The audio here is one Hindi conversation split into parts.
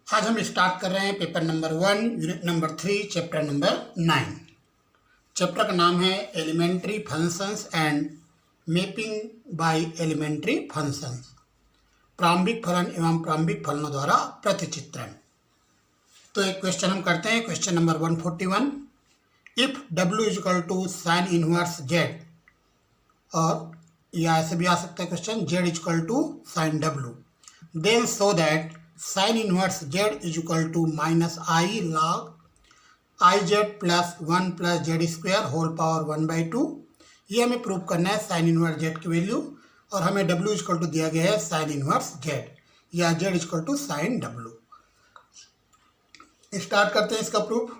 आज हम स्टार्ट कर रहे हैं paper number 1 unit number 3 chapter number 9। Chapter का नाम है elementary functions and mapping by elementary functions, प्रारंभिक फलन एवं प्रारंभिक फलनों द्वारा प्रतिचित्रण। तो एक क्वेश्चन हम करते हैं, question number 141। If W is equal to sine inverse Z, और या ऐसे भी आ सकता है question Z is equal to sine W, then so that sine inverse Z is equal to minus i log i Z plus 1 plus z square whole power 1/2। ये हमें प्रूव करना है साइन इनवर्स Z की वैल्यू, और हमें W इज इक्वल टू दिया गया है साइन इनवर्स Z या Z is equal to sine W। Start करते हैं इसका proof.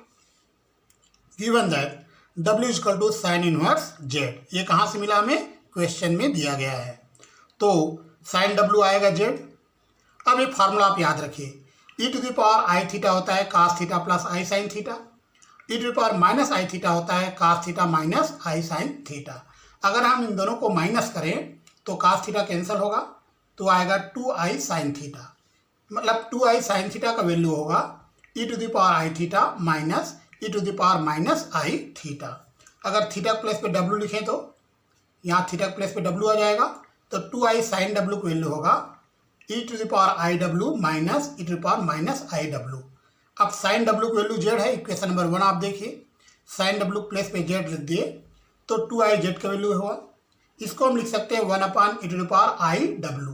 Given that W is equal to sine inverse Z, ये कहाँ से मिला हमें? क्वेश्चन में दिया गया है। तो साइन W आएगा Z। अब ये फार्मूला आप याद रखिए, e to the power i theta होता है cos theta plus i sine theta, e to the power minus i theta होता है cos theta minus i sine theta. अगर हम इन दोनों को माइनस करें तो कास थीटा कैंसिल होगा, तो आएगा 2i साइन थीटा, मतलब 2i साइन थीटा का वैल्यू होगा e to the power i theta minus e to the power minus i theta. अगर थीटा प्लेस पे w लिखें तो यहाँ थीटा प्लेस पे w आ जाएगा, तो 2i साइन w की वैल्यू होगा e टू द पावर आई डब्ल्यू minus e to the power minus i W. अब साइन w की वैल्यू z है, इक्वेशन नंबर 1 आप देखिए, साइन w प्लेस पे z लिख दिए तो 2i z का वैल्यू होगा। इसको हम लिख सकते हैं 1 e to the power I W.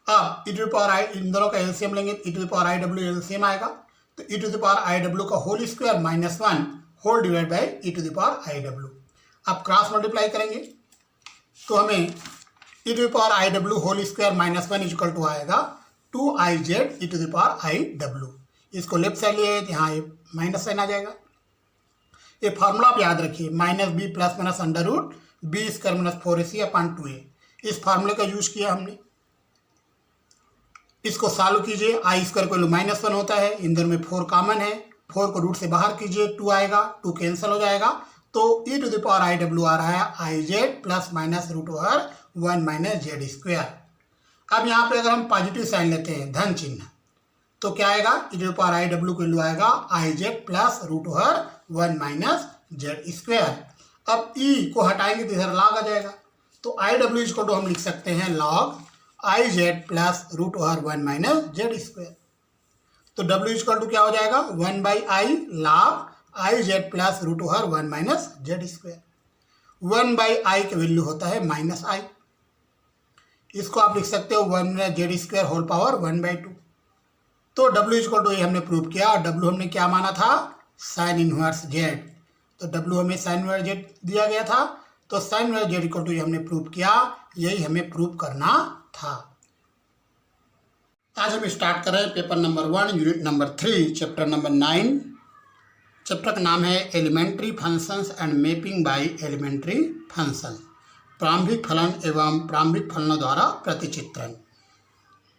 अब e to the power I, इन दोनों का एलसीएम लेंगे, e to the power I W LCM आएगा, तो e to the power I W का whole square minus 1 whole divide by e to the power I W. अब क्रॉस मल्टीप्लाई करेंगे तो हमें e to the power I W whole square minus 1 equal to आएगा 2iz e to the power आई डब्ल्यू। इसको लेफ्ट साइड लिए तो यहाँ ये माइनस साइन आ जाएगा। ये फार्मूला आप याद रखिए, minus b plus minus under root b square minus 4ac upon 2a। इस फार्मूले का यूज किया हमने। इसको सॉल्व कीजिए, आई स्क्वायर को माइनस 1 होता है, इन दोनों में 4 कॉमन है, 4 को रूट से बाहर कीजिए, 2 आएगा, 2 कैंसिल हो जाएगा, तो e to the power I W आ रहा है I Z plus minus root over 1 minus Z square. अब यहाँ पे अगर हम पॉजिटिव साइन लेते हैं, धन चिन्ह, तो क्या आएगा? e टू द पावर आई डब्ल्यू की वैल्यू आएगा I Z plus root over 1 minus Z square. अब e को हटाएंगे तो इधर लॉग आ जाएगा, तो आई डब्ल्यू इक्वल टू हम लिख सकते हैं log i Z plus root over 1 minus Z square. तो w इक्वल टू क्या हो जाएगा? 1 by i log i Z plus root over 1 minus Z square. 1 by i का वैल्यू होता है माइनस आई, इसको आप लिख सकते हो 1 minus Z square whole power 1/2। तो w इक्वल टू ये हमने प्रूव किया, और w हमने क्या माना था? Sine inverse z। तो w हमें साइन इनवर्स z दिया गया था, तो sine inverse z equal to ये हमने प्रूव किया, यही हमें प्रूव करना था। आज हम स्टार्ट कर रहे हैं paper number 1 unit number 3 chapter number 9। Chapter का नाम है elementary functions and mapping by elementary function, प्रारंभिक फलन एवं प्रारंभिक फलनों द्वारा प्रतिचित्रण।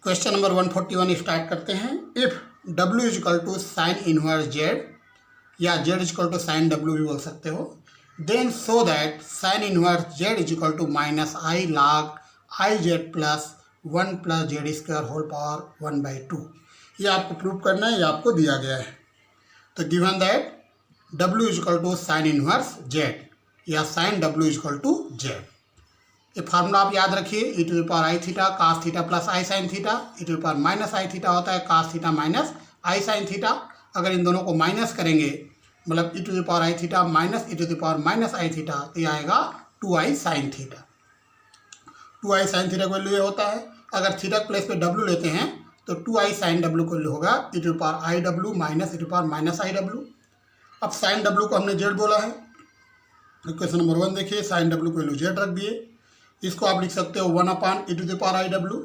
क्वेश्चन नंबर 141 स्टार्ट करते हैं। If W is equal to sine inverse Z, या Z is equal to sine W भी बोल सकते हो, then so that sine inverse Z is equal to minus i log i Z plus 1 plus z square whole power 1/2। ये आपको प्रूव करना है, ये आपको दिया गया है। तो given that W is equal to sine inverse Z या sine W is equal to Z। ये फार्मूला आप याद रखिए, e to the power i theta cos theta plus i sine theta, e to the power minus i theta होता है cos theta minus i sine theta. अगर इन दोनों को माइनस करेंगे, मतलब e to the power i theta minus e to the power minus i theta, तो ये आएगा 2i sine theta. 2i sine theta का वैल्यू ये होता है। अगर थीटा प्लेस पे w लेते हैं तो 2i साइन w को वैल्यू होगा e टू द पावर आई डब्ल्यू minus e to the power minus i W. अब साइन w को हमने z बोला है, इक्वेशन नंबर 1 देखिए, साइन w को वैल्यू z रख दिए। इसको आप लिख सकते हो 1 e टू द पावर आई डब्ल्यू।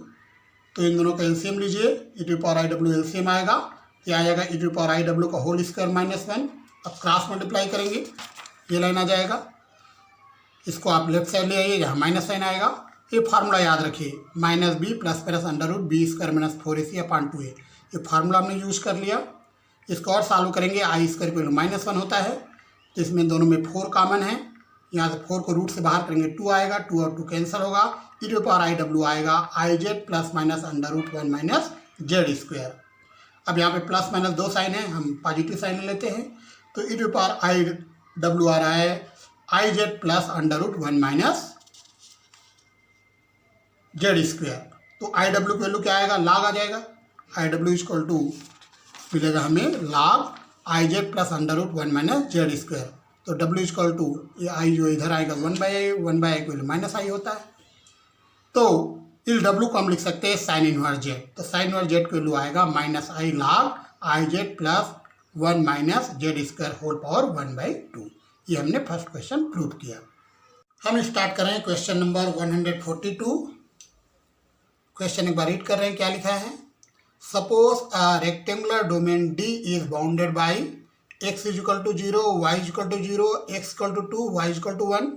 तो इन दोनों का एलसीएम लीजिए, e to the power I W LCM आएगा, ये आ जाएगा e to the power I W का होल स्क्वायर माइनस 1। अब क्रॉस मल्टीप्लाई करेंगे, ये लाइन आ जाएगा, इसको आप लेफ्ट साइड ले आइए, यहाँ माइनस साइन आएगा। ये फार्मूला याद रखिए, minus b plus minus under root b square minus 4ac upon 2a। ये फार्मूला हमने यूज कर लिया। इसको और सॉल्व करेंगे, आई स्क्वायर की वैल्यू माइनस 1 होता है, तो इसमें दोनों में 4 कॉमन है, यहाँ से 4 को रूट से बाहर करेंगे 2 आएगा, 2 और 2 कैंसिल होगा, e to the power I W आएगा I Z plus minus under root 1 minus Z square. अब यहाँ पे प्लस माइनस दो साइन है, हम पॉजिटिव साइन लेते हैं। तो e to power I W आ रहा है I Z plus under root 1 minus Z square. तो आई डब्ल्यू की वैल्यू क्या आएगा, लॉग आ जाएगा। आई डब्ल्यू इक्वल टू मिलेगा हमें log i Z plus under root 1 minus Z square. तो डब्ल्यू इक्वल टू ये आई जो इधर आएगा 1/i, 1/i की वैल्यू माइनस आई होता है। तो इस डब्ल्यू को हम लिख सकते हैं साइन इनवर्स जेड। तो साइन इनवर्स जेड की वैल्यू आएगा minus i log i Z plus 1 minus Z square whole power 1/2। ये हमने फर्स्ट क्वेश्चन प्रूव किया। हम स्टार्ट कर रहे हैं क्वेश्चन नंबर 142। क्वेश्चन एक बार रीड कर रहे हैं, क्या लिखा है। Suppose a rectangular domain D is bounded by x equal to 0, y equal to 0, x equal to 2, y equal to 1।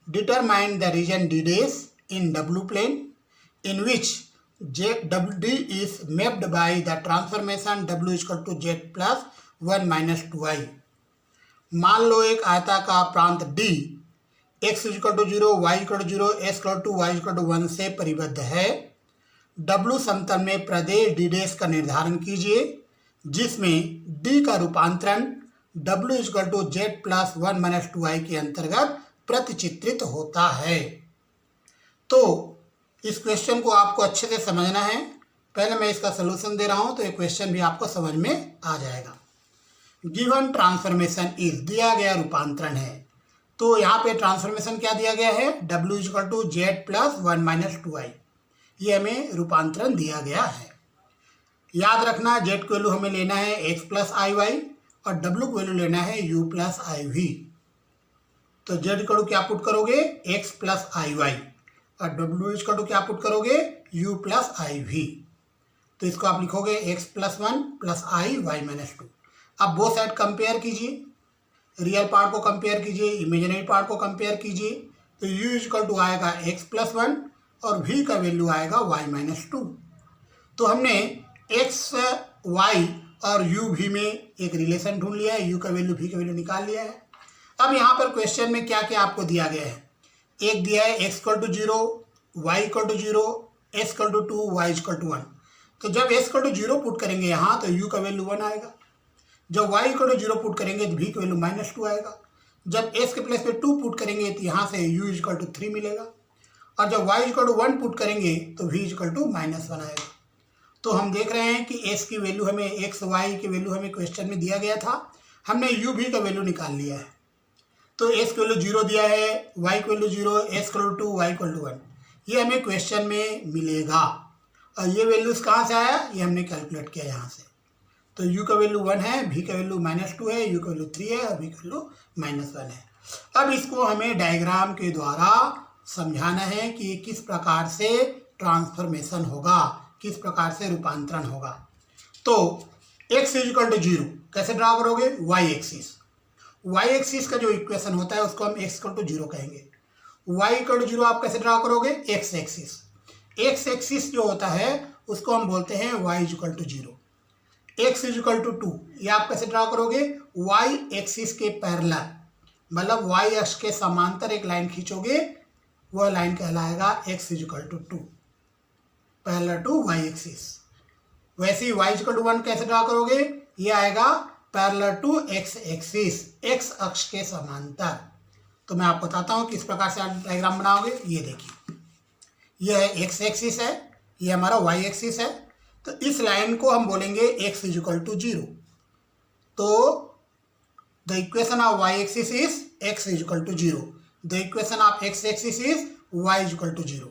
Determine the region D dash in w plane in which d is mapped by the transformation w equal to z plus 1 minus 2i। मान लो एक आयताकार प्रांत d x equal to 0, y equal to 0, x equal to y equal to 1 से परिबद्ध है। w समतल में प्रदेश d डेश का निर्धारण कीजिए जिसमें d का रूपांतरण w equal to z plus 1 minus 2i के अंतर्गत प्रतिचित्रित होता है। तो इस क्वेश्चन को आपको अच्छे से समझना है। पहले मैं इसका सलूशन दे रहा हूं तो ये क्वेश्चन भी आपको समझ में आ जाएगा। गिवन ट्रांसफॉर्मेशन इज, दिया गया रूपांतरण है। तो यहाँ पे ट्रांसफॉर्मेशन क्या दिया गया है, w equal to z plus 1 minus 2i। ये हमें रूपांतरण दिया गया है। याद रखना z की वैल्यू हमें लेना है x प्लस आई वाई और w की वैल्यू लेना है u प्लस आई वी। तो z इक्वल टू क्या पुट करोगे, x प्लस आई वाई और w इक्वल टू क्या पुट करोगे, u प्लस आई वी। तो इसको आप लिखोगे x plus 1 plus i Y minus 2। अब वो साइड कंपेयर कीजिए, रियल पार्ट को कंपेयर कीजिए, इमेजिनरी पार्ट को कंपेयर कीजिए। तो u इक्वल टू आएगा x प्लस 1 और v का वैल्यू आएगा y माइनस 2। तो हमने x y और u v में एक रिलेशन ढूंढ लिया है, u का वैल्यू v का वैल्यू निकाल लिया है। अब यहाँ पर क्वेश्चन में क्या क्या आपको दिया गया है, एक दिया है x equal to 0, y equal to 0, s equal to 2, y equal to 1। तो जब s इक्वल टू 0 पुट करेंगे यहाँ तो u का वैल्यू 1 आएगा। जब y इक्वल टू 0 पुट करेंगे तो v का वैल्यू माइनस 2 आएगा। जब s के प्लेस पे 2 पुट करेंगे तो यहाँ से u इक्वल टू 3 मिलेगा। और जब y इक्वल टू 1 पुट करेंगे तो v इक्वल टू माइनस 1 आएगा। तो हम देख रहे हैं कि s की वैल्यू हमें x y की वैल्यू हमें क्वेश्चन में दिया गया था, हमने u v का वैल्यू निकाल लिया है। तो s की वैल्यू 0 दिया है, y की value 0, s equal to 2, y equal to 1, ये हमें क्वेश्चन में मिलेगा। और ये वैल्यूज कहाँ से आया, ये हमने कैलकुलेट किया यहाँ से। तो u का वैल्यू 1 है, v का वैल्यू माइनस 2 है, u का वैल्यू 3 है और v का वैल्यू माइनस 1 है। अब इसको हमें डायग्राम के द्वारा समझाना है कि किस प्रकार से ट्रांसफॉर्मेशन होगा, किस प्रकार से रूपांतरण होगा। तो x इक्वल टू 0 कैसे ड्रा करोगे, y एक्सिस। y एक्सिस का जो इक्वेशन होता है उसको हम x इक्वल टू 0 कहेंगे। y इक्वल टू 0 आप कैसे ड्रा करोगे, x एक्सिस। x एक्सिस जो होता है उसको हम बोलते हैं y equal to 0। x equal to 2 ये आप कैसे ड्रा करोगे, y एक्सिस के पैरेलल, मतलब y अक्ष के समांतर एक लाइन खींचोगे, वह लाइन कहलाएगा x equal to 2 parallel to y axis. वैसे ही y इक्वल टू 1 कैसे ड्रा करोगे, ये आएगा parallel to x axis, x अक्ष के समांतर। तो मैं आपको बताता हूँ किस प्रकार से आप डायग्राम बनाओगे। ये देखिए, यह है x एक्सिस है, ये हमारा y एक्सिस है। तो इस लाइन को हम बोलेंगे x इक्वल टू 0। तो the equation of y axis is x equal to 0, the equation of x axis is y equal to 0।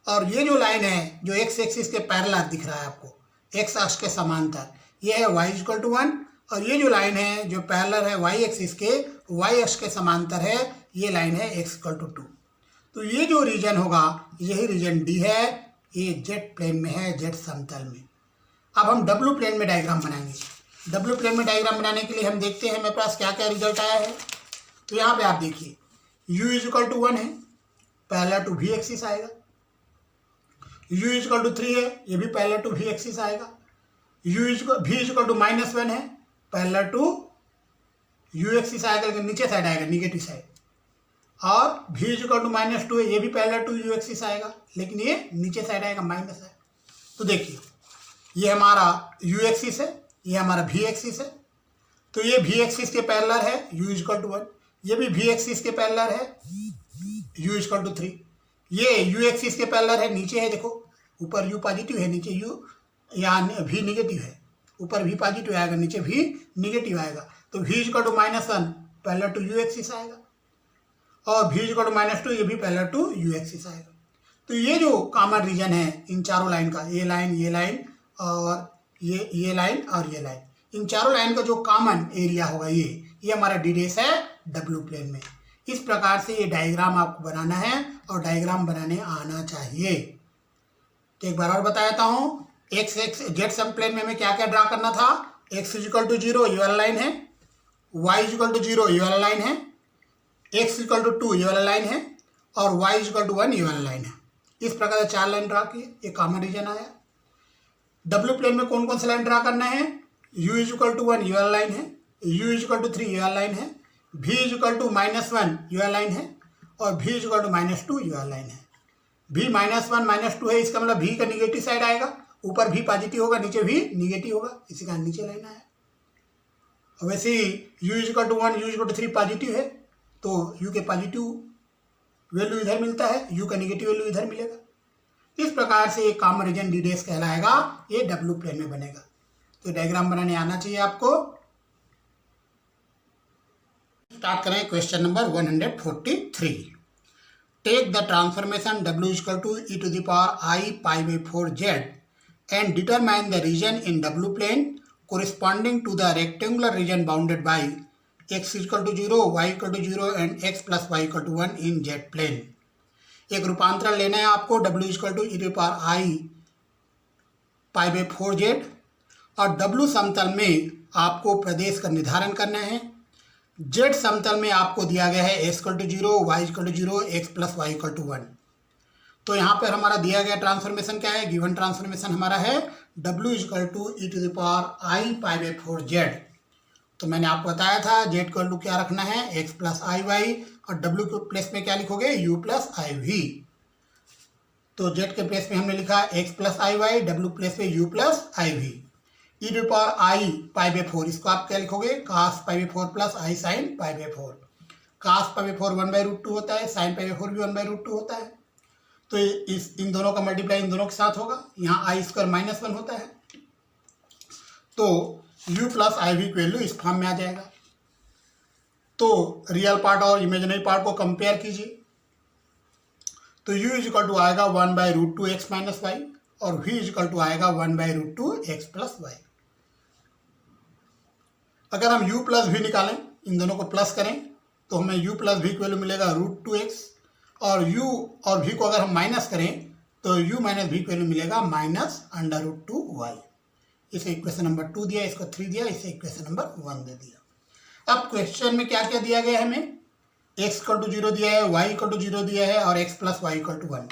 और ये जो लाइन है जो x एक्सिस के पैरेलल दिख रहा है आपको, x अक्ष के समांतर, ये है y इक्वल टू 1। और ये जो लाइन है जो पैरेलल है y एक्सिस के, y अक्ष के समांतर है, ये लाइन है x इक्वल टू 2। तो ये जो रीजन होगा यही रीजन D है, ये जेड प्लेन में है, जेड समतल में। अब हम डब्ल्यू प्लेन में डायग्राम बनाएंगे। डब्ल्यू प्लेन में डायग्राम बनाने के लिए हम देखते हैं मेरे पास क्या क्या रिजल्ट आया है। तो यहाँ पे आप देखिए u इक्वल टू 1 है, पैरेलल टू v एक्सिस आएगा। u इक्वल टू 3 है, ये भी पैरेलल टू v एक्सिस आएगा। v इक्वल टू माइनस 1 है, पैरेलल टू u एक्सिस आएगा, लेकिन नीचे साइड आएगा, निगेटिव साइड। और v इक्वल टू माइनस 2 है, ये भी पैरेलल टू u एक्सिस आएगा, लेकिन ये नीचे साइड आएगा, माइनस है। तो देखिए ये हमारा यू एक्सिस है, ये हमारा भी एक्सिस है। तो ये भी एक्सिस के पैरेलल है u इक्वल टू 1, ये भी भी एक्सिस के पैरेलल है u इक्वल टू 3, ये यू एक्सिस के पैरेलल है, नीचे है देखो, ऊपर u पॉजिटिव है, नीचे u यहाँ भी निगेटिव है, ऊपर भी पॉजिटिव आएगा, नीचे भी निगेटिव आएगा। तो v equal to -1 parallel to u axis आएगा, और v इक्वल टू -2 ये भी पैरेलल टू यू एक्सिस आएगा। तो ये जो कॉमन रीजन है इन चारों लाइन का, ये लाइन और ये लाइन और ये लाइन, इन चारों लाइन का जो कॉमन एरिया होगा ये हमारा डी डेश है डब्ल्यू प्लेन में। इस प्रकार से ये डायग्राम आपको बनाना है और डायग्राम बनाने आना चाहिए। तो एक बार और बता देता हूँ, जेड सम प्लेन में हमें क्या क्या ड्रा करना था। x इक्वल टू 0 ये वाला लाइन है, y इक्वल टू 0 ये वाला लाइन है, x इक्वल टू 2 ये वाला लाइन है, और y इक्वल टू 1 ये वाला लाइन है। इस प्रकार से 4 लाइन ड्रा किए, ये कॉमन रीजन आया। डब्ल्यू प्लेन में कौन कौन से लाइन ड्रा करना है, u इक्वल टू 1 ये वाला लाइन है, u इक्वल टू 3 ये वाला लाइन है, v इक्वल टू -1 ये वाला लाइन है, और v इक्वल टू -2 ये वाला लाइन है। v -1 -2 है, इसका मतलब v का निगेटिव साइड आएगा, ऊपर v पॉजिटिव होगा, नीचे v निगेटिव होगा, इसी का नीचे लाइन आया। और वैसे ही u equal to 1 u equal to 3 positive है, तो u के पॉजिटिव वैल्यू इधर मिलता है, u का निगेटिव वैल्यू इधर मिलेगा। इस प्रकार से एक कॉमन रीजन डी डेश कहलाएगा, ये डब्ल्यू प्लेन में बनेगा। तो डायग्राम बनाने आना चाहिए आपको। स्टार्ट करें question number 143। Take the transformation w equal to e to the power i π/4z and determine the region in w plane corresponding to the rectangular region bounded by x equal to 0, y equal to 0 and x plus y equal to 1 in z plane। एक रूपांतरण लेना है आपको w equal to e to the power i π/4z, और w समतल में आपको प्रदेश का निर्धारण करना है। z समतल में आपको दिया गया है x equal to 0, y equal to 0, x plus Y equal to 1। तो यहाँ पर हमारा दिया गया ट्रांसफॉर्मेशन क्या है, गिवन ट्रांसफॉर्मेशन हमारा है w equal to e to the power i π/4z। तो मैंने आपको बताया था z इक्वल टू क्या रखना है, x प्लस आई वाई, और w के प्लेस में क्या लिखोगे, u प्लस आई वी। तो z के प्लेस में हमने लिखा x plus i y, w place में u plus i v. e to the power i π/4, इसको आप क्या लिखोगे, cos π/4 plus i sin π/4। cos π/4 1/√2 होता है, sin π/4 भी 1/√2 होता है। तो इन दोनों का मल्टीप्लाई इन दोनों के साथ होगा, यहाँ i स्क्वायर -1 होता है, तो u प्लस आई वी की वैल्यू इस फॉर्म में आ जाएगा। तो रियल पार्ट और इमेजिनरी पार्ट को कंपेयर कीजिए, तो u इक्वल टू आएगा 1/√2 x माइनस वाई, और v इक्वल टू आएगा 1/√2 x प्लस वाई। अगर हम u प्लस v निकालें, इन दोनों को प्लस करें, तो हमें u प्लस v की वैल्यू मिलेगा √2x, और u और v को अगर हम माइनस करें तो u माइनस v की वैल्यू मिलेगा -√2y। इसे इक्वेशन नंबर 2 दिया, इसको 3 दिया, इसे इक्वेशन नंबर 1 दे दिया। अब क्वेश्चन में क्या क्या दिया गया है, हमें x इक्वल टू 0 दिया है, y इक्वल टू 0 दिया है, और x plus Y equal to 1।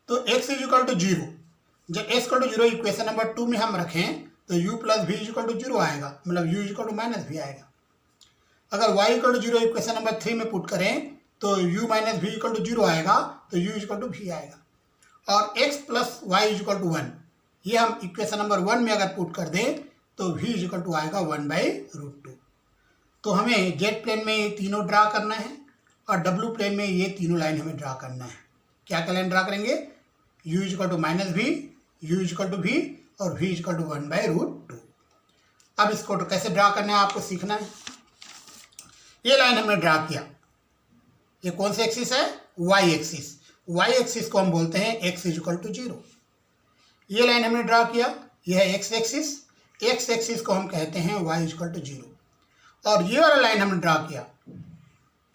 तो x इक्वल टू 0, जब x equal to 0 equation number 2 में हम रखें तो u plus v equal to 0 आएगा, मतलब u इक्वल टू -v आएगा। अगर y equal to 0 equation number 3 में पुट करें तो u minus v equal to 0 आएगा, तो u इक्वल टू v आएगा। और x plus Y equal to 1, ये हम इक्वेशन नंबर 1 में अगर पुट कर दें तो v इक्वल टू आएगा 1/√2। तो हमें z प्लेन में ये तीनों ड्रा करना है, और w प्लेन में ये तीनों लाइन हमें ड्रा करना है। क्या क्या लाइन ड्रा करेंगे, u equal to -v, u equal to v, और v इक्वल टू 1/√2। अब इसको तो कैसे ड्रा करना है आपको सीखना है। ये लाइन हमने ड्रा किया, ये कौन सा एक्सिस है, y एक्सिस। y एक्सिस को हम बोलते हैं x इक्वल टू 0। ये लाइन हमने ड्रा किया, यह है x एक्सिस, x एक्सिस को हम कहते हैं y इक्वल टू 0। और ये वाला लाइन हमने ड्रा किया,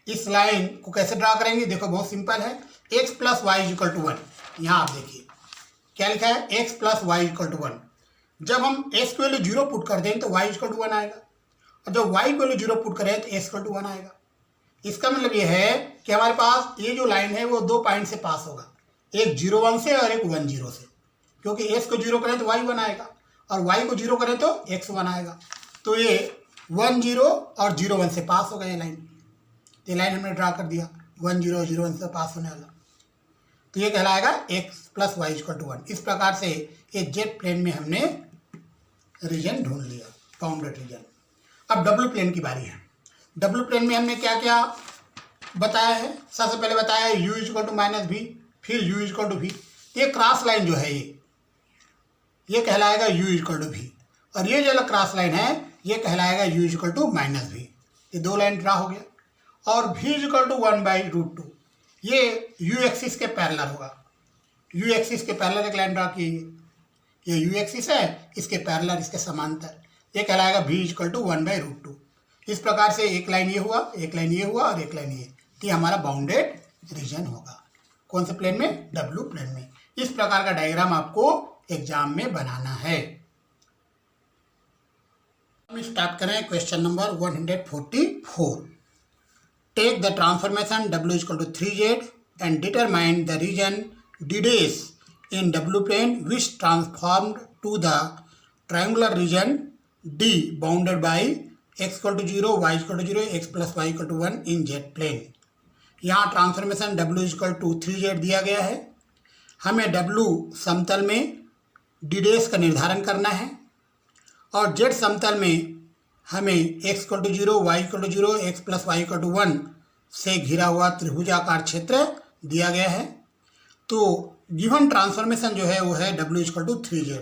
इस लाइन को कैसे ड्रा करेंगे, देखो बहुत सिंपल है, x plus Y equal to 1। यहाँ आप देखिए क्या लिखा है, x plus Y equal to 1। जब हम x की वैल्यू 0 पुट कर दें तो y इक्वल टू 1 आएगा, और जब y की वैल्यू 0 पुट करें तो x इक्वल टू 1 आएगा। इसका मतलब ये है कि हमारे पास ये जो लाइन है वो 2 पॉइंट से पास होगा, एक 0 1 से और एक 1 0 से, क्योंकि x को 0 करें तो y 1 आएगा, और y को 0 करें तो x 1 आएगा। तो ये 1 0 और 0 1 से पास होगा ये लाइन। ये लाइन हमने ड्रा कर दिया 1 0 और 0 1 से पास होने वाला, तो ये कहलाएगा x plus Y equal to 1। इस प्रकार से ये जेड प्लेन में हमने रीजन ढूंढ लिया, बाउंडेड रीजन। अब डब्ल्यू प्लेन की बारी है। डब्ल्यू प्लेन में हमने क्या क्या बताया है? सबसे पहले बताया है u इक्वल टू माइनस भी, फिर u इक्वल टू भी। ये क्रॉस लाइन जो है ये कहलाएगा u इक्वल टू भी, और ये जो क्रॉस लाइन है ये कहलाएगा u इक्वल टू माइनस भी। ये दो लाइन ड्रा हो गया। और v इक्वल टू 1/√2, ये u एक्सिस के पैरेलल होगा। u एक्सिस के पैरेलल एक लाइन ड्रा की, ये u एक्सिस है, इसके पैरेलल, इसके समांतर, ये कहलाएगा v इक्वल टू 1/√2। इस प्रकार से एक लाइन ये हुआ, एक लाइन ये हुआ और एक लाइन ये हमारा बाउंडेड रीजन होगा। कौन से प्लेन में? डब्ल्यू प्लेन में। इस प्रकार का डायग्राम आपको एग्जाम में बनाना है। हम स्टार्ट करें question number 144। Take the transformation w equal to 3z and determine the region d dash in w plane which transformed to the triangular region d bounded by x equal to 0, y equal to 0, x plus Y equal to 1 in z plane. यहाँ transformation w equal to 3z दिया गया है। हमें w समतल में d dash का निर्धारण करना है और z समतल में हमें x equal to 0, y equal to 0, x plus Y equal to 1 से घिरा हुआ त्रिभुजाकार क्षेत्र दिया गया है। तो गिवन ट्रांसफॉर्मेशन जो है वो है w equal to 3z।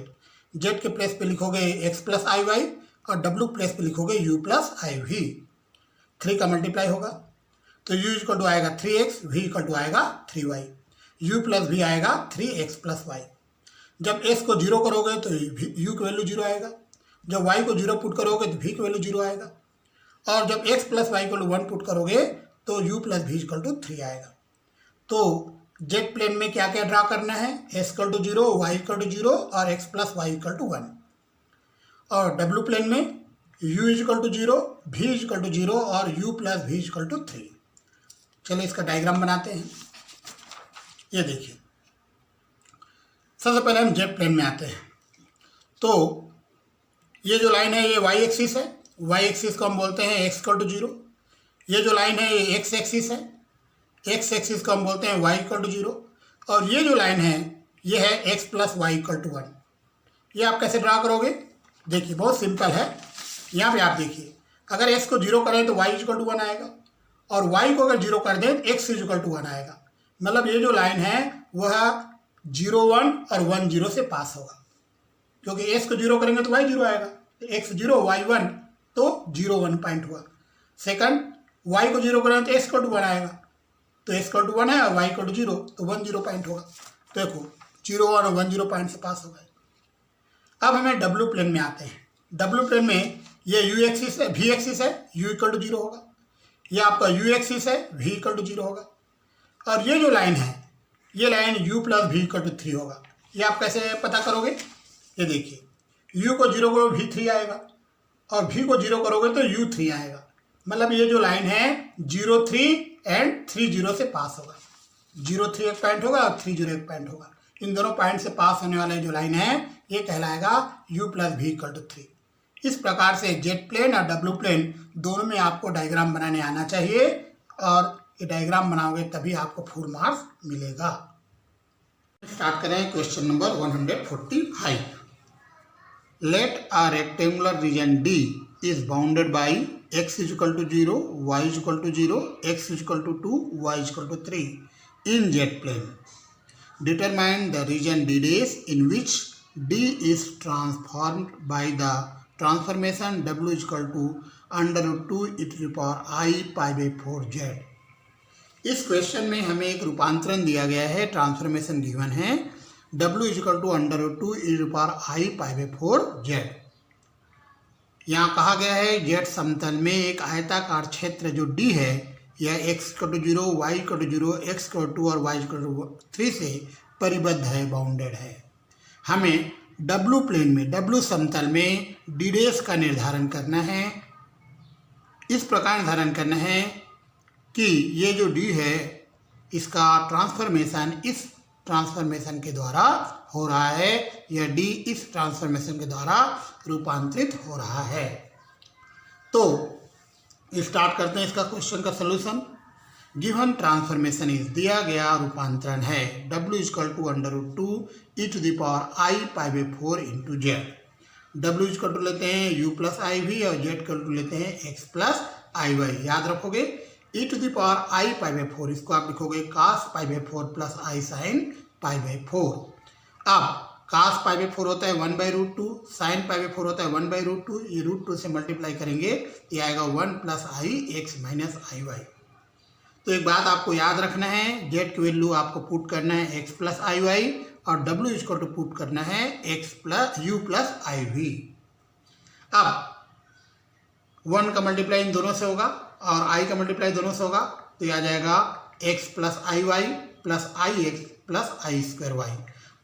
z के प्लेस पे लिखोगे x प्लस आई वाई और w प्लेस पे लिखोगे u प्लस आई वी। 3 का मल्टीप्लाई होगा तो u इक्वल टू आएगा 3x, v इक्वल टू आएगा 3y, u प्लस v आएगा 3x प्लस वाई। जब s को 0 करोगे तो u की वैल्यू 0 आएगा, जब y को 0 पुट करोगे तो v की वैल्यू 0 आएगा, और जब x plus Y equal to 1 put करोगे तो u plus v equal to 3 आएगा। तो जेड प्लेन में क्या क्या ड्रा करना है? x equal to 0, y equal to 0 और x plus Y equal to 1। और w प्लेन में u equal to 0, v equal to 0 और u plus v equal to 3। चलिए इसका डायग्राम बनाते हैं। ये देखिए, सबसे पहले हम जेड प्लेन में आते हैं। तो ये जो लाइन है ये y एक्सिस है, y एक्सिस को हम बोलते हैं x इक्वल टू 0। ये जो लाइन है ये x एक्सिस है, x एक्सिस को हम बोलते हैं y इक्वल टू 0। और ये जो लाइन है ये है x plus Y equal to 1। ये आप कैसे ड्रा करोगे? देखिए बहुत सिंपल है। यहाँ पे आप देखिए, अगर x को 0 करें तो y इक्वल टू 1 आएगा, और y को अगर 0 कर दें तो x इक्वल टू 1 आएगा। मतलब ये जो लाइन है वह 0 1 और 1 0 से पास होगा, क्योंकि x को 0 करेंगे तो y 0 आएगा। तो x 0 y 1 तो 0 1 पॉइंट हुआ। सेकंड, y को 0 करेंगे तो x इक्वल टू 1 आएगा, तो x इक्वल टू 1 है और y इक्वल टू 0 तो 1 0 पॉइंट होगा। देखो 0 1 और 1 0 पॉइंट से पास हो गए। अब हमें डब्ल्यू प्लेन में आते हैं। डब्ल्यू प्लेन में ये u एक्सिस है, v एक्सिस है, u इक्वल टू 0 होगा। ये आपका u एक्सिस है, v इक्वल टू 0 होगा। और ये जो लाइन है ये line u plus v equal to 3 होगा। ये आप कैसे पता करोगे? ये देखिए, u को 0 करो v 3 आएगा, और v को 0 करोगे तो u 3 आएगा। मतलब ये जो लाइन है 0 3 एंड 3 0 से पास होगा। 0 3 एक पॉइंट होगा और 3 0 एक पॉइंट होगा। इन दोनों पॉइंट से पास होने वाले जो लाइन है ये कहलाएगा u plus v equal to 3। इस प्रकार से जेड प्लेन और डब्ल्यू प्लेन दोनों में आपको डायग्राम बनाने आना चाहिए, और ये डायग्राम बनाओगे तभी आपको फुल मार्क्स मिलेगा। स्टार्ट करें question number 145। Let a rectangular region D is bounded by x is equal to 0, y is equal to 0, x is equal to 2, y is equal to 3 in z plane. Determine the region D dash in which D is transformed by the transformation w is equal to under root 2 e to the power I pi by 4 z। इस क्वेश्चन में हमें एक रूपांतरण दिया गया है, ट्रांसफॉर्मेशन गिवन है w is equal to under root 2 e to the power I pi by 4 z। यहाँ कहा गया है जेड समतल में एक आयताकार क्षेत्र जो D है यह x equal to 0, y equal to 0, x equal to 2 और y इक्वल टू 3 से परिबद्ध है, बाउंडेड है। हमें W प्लेन में, W समतल में D डैश का निर्धारण करना है। इस प्रकार निर्धारण करना है कि ये जो D है इसका ट्रांसफॉर्मेशन इस ट्रांसफॉर्मेशन के द्वारा हो रहा है, यह D इस ट्रांसफॉर्मेशन के द्वारा रूपांतरित हो रहा है। तो स्टार्ट करते हैं इसका क्वेश्चन का सलूशन। गिवन ट्रांसफॉर्मेशन इज, दिया गया रूपांतरण है w equal to under root 2 e to the power I pi by 4 into z. डब्ल्यू इक्वल टू लेते हैं यू प्लस आई वी और जेड इक्वल टू लेते हैं एक्स प्लस आई वाई। याद रखोगे e to the power i pi by 4, इसको आप लिखोगे cos pi by 4 plus i sine pi by 4। अब cos पाई बाई 4 होता है 1/√2, साइन पाई बाई 4 होता है 1/√2, ये √2 से मल्टीप्लाई करेंगे ये आएगा 1 plus i x minus I Y. तो एक बात आपको याद रखना है, जेड की वैल्यू आपको पुट करना है एक्स प्लस आई वाई और डब्ल्यू इक्वल टू पुट करना है x plus u plus i v. अब 1 का मल्टीप्लाई इन दोनों से होगा और आई का मल्टीप्लाई दोनों से होगा, तो यह आ जाएगा x plus i y plus i x plus i square y.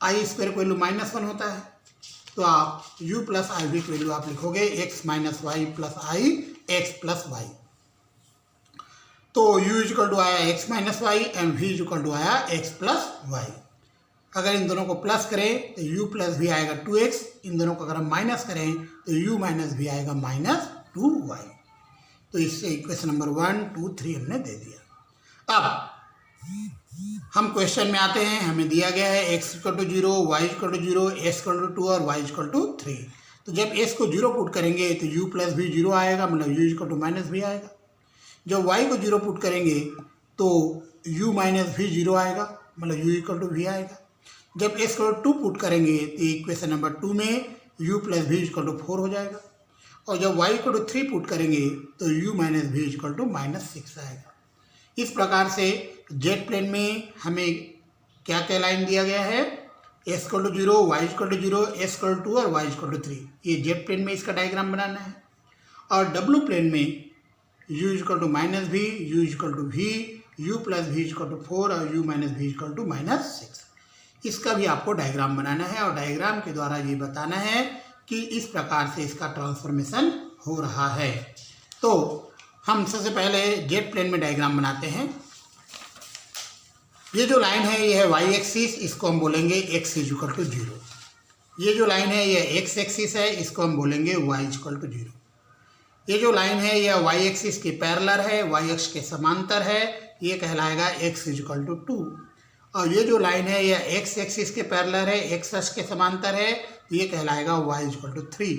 I square की वैल्यू -1 होता है, तो आप यू प्लस आई वी की वैल्यू आप लिखोगे x minus y plus i x plus y. तो u इक्वल टू आया x minus y and v equal to आया एक्स प्लस वाई। अगर इन दोनों को प्लस करें तो u प्लस वी आएगा 2x, इन दोनों को अगर हम माइनस करें तो u माइनस वी आएगा -2y। तो इससे इक्वेशन नंबर 1, 2, 3 हमने दे दिया। अब हम क्वेश्चन में आते हैं, हमें दिया गया है x equal to 0, y equal to 0, s equal to 2 और y इक्वल टू 3। तो जब s को 0 पुट करेंगे तो u प्लस वी 0 आएगा, मतलब u equal to minus v आएगा। जब y को 0 पुट करेंगे तो u माइनस वी 0 आएगा, मतलब u इक्वल टू वी आएगा। जब s को 2 पुट करेंगे तो इक्वेशन नंबर 2 में u plus v equal to 4 हो जाएगा। और जब y को 3 पुट करेंगे तो u minus v equal to -6 आएगा। इस प्रकार से जेड प्लेन में हमें क्या क्या लाइन दिया गया है, s equal to 0, y equal to 0, s equal to 2 और y इक्वल टू 3। ये जेड प्लेन में इसका डायग्राम बनाना है। और डब्ल्यू प्लेन में u equal to minus v, u equal to v, u plus v equal to 4 और u minus v equal to -6। इसका भी आपको डायग्राम बनाना है और डायग्राम के द्वारा ये बताना है कि इस प्रकार से इसका ट्रांसफॉर्मेशन हो रहा है। तो हम सबसे पहले जेड प्लेन में डायग्राम बनाते हैं। ये जो लाइन है ये है y एक्सिस, इसको हम बोलेंगे x इक्वल टू 0। ये जो लाइन है ये x एक्सिस है, इसको हम बोलेंगे y इक्वल टू 0। ये जो लाइन है यह y एक्सिस के पैरेलल है, y अक्ष के समांतर है, ये कहलाएगा x इक्वल टू 2। और ये जो लाइन है यह x एक्सिस के पैरेलल है, x अक्ष के समांतर है, ये कहलाएगा y इक्वल टू 3।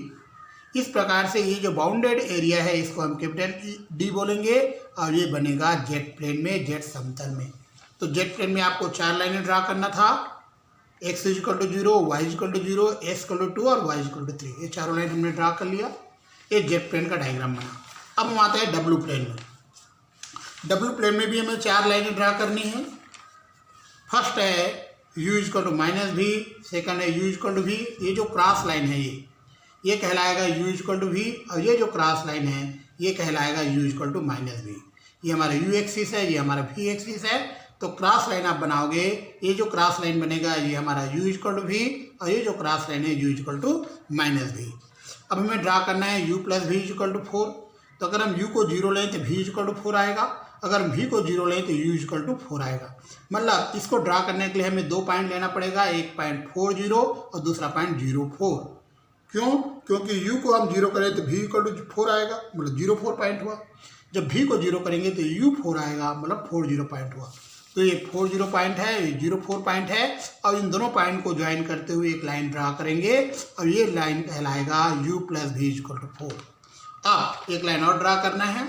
इस प्रकार से ये जो बाउंडेड एरिया है इसको हम कैपिटल D बोलेंगे और ये बनेगा जेड प्लेन में, जेड समतल में। तो जेड प्लेन में आपको 4 लाइनें ड्रा करना था, x equal to 0, y equal to 0, s equal to 2 और y इक्वल टू 3। ये चारों लाइन हमने ड्रा कर लिया। ये जेड प्लेन का डायग्राम बना। अब हम आते हैं डब्ल्यू प्लेन में। डब्ल्यू प्लेन में भी हमें 4 लाइनें ड्रा करनी है। फर्स्ट है u equal to minus v, second है u इक्वल टू वी। ये जो क्रॉस लाइन है ये कहलाएगा u इक्वल टू वी और ये जो क्रॉस लाइन है ये कहलाएगा u equal to minus v. ये हमारा u एक्सिस है, ये हमारा v एक्सिस है। तो क्रॉस लाइन आप बनाओगे, ये जो क्रॉस लाइन बनेगा ये हमारा u इक्वल टू वी और ये जो क्रॉस लाइन है u equal to minus v. अब हमें ड्रा करना है u plus v equal to 4। तो अगर हम u को 0 लें तो v इक्वल टू 4 आएगा, अगर हम v को 0 लें तो u इक्वल टू 4 आएगा। मतलब इसको ड्रा करने के लिए हमें 2 पॉइंट लेना पड़ेगा, एक पॉइंट 40 और दूसरा पॉइंट 04। क्यों? क्योंकि u को हम 0 करें तो v इक्वल टू 4 आएगा, मतलब 04 पॉइंट हुआ। जब v को 0 करेंगे तो u 4 आएगा, मतलब 40 पॉइंट हुआ। तो ये 40 पॉइंट है, ये 04 पॉइंट है और इन दोनों पॉइंट को ज्वाइन करते हुए एक लाइन ड्रा करेंगे और ये लाइन कहलाएगा u plus v equal to 4। अब एक लाइन और ड्रा करना है,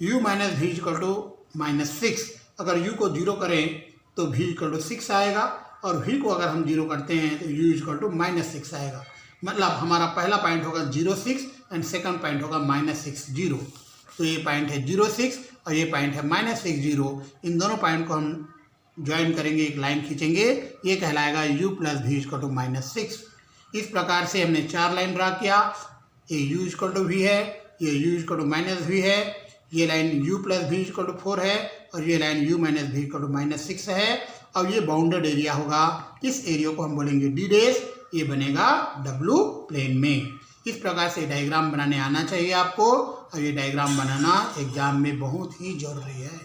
u minus v equal to -6। अगर u को 0 करें तो v इक्वल टू 6 आएगा और v को अगर हम 0 करते हैं तो u इक्वल टू -6 आएगा। मतलब हमारा पहला पॉइंट होगा 06 एंड सेकंड पॉइंट होगा -60। तो ये पॉइंट है 06 और ये पॉइंट है -60। इन दोनों पॉइंट को हम ज्वाइन करेंगे, एक लाइन खींचेंगे, ये कहलाएगा u plus v equal to -6। इस प्रकार से हमने 4 लाइन ड्रा किया। ये u इक्वल टू वी है, ये u equal to minus v है, ये line u plus v equal to 4 है और ये line u minus v equal to -6 है। और ये बाउंडेड एरिया होगा, इस एरिया को हम बोलेंगे d डैश, ये बनेगा डब्ल्यू प्लेन में। इस प्रकार से डायग्राम बनाने आना चाहिए आपको और ये डायग्राम बनाना एग्जाम में बहुत ही जरूरी है।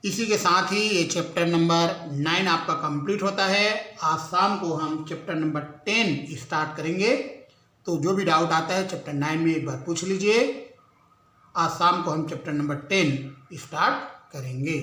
इसी के साथ ही ये चैप्टर नंबर 9 आपका कंप्लीट होता है। आज शाम को हम चैप्टर नंबर 10 स्टार्ट करेंगे। तो जो भी डाउट आता है चैप्टर 9 में एक बार पूछ लीजिए। आज शाम को हम चैप्टर नंबर 10 स्टार्ट करेंगे।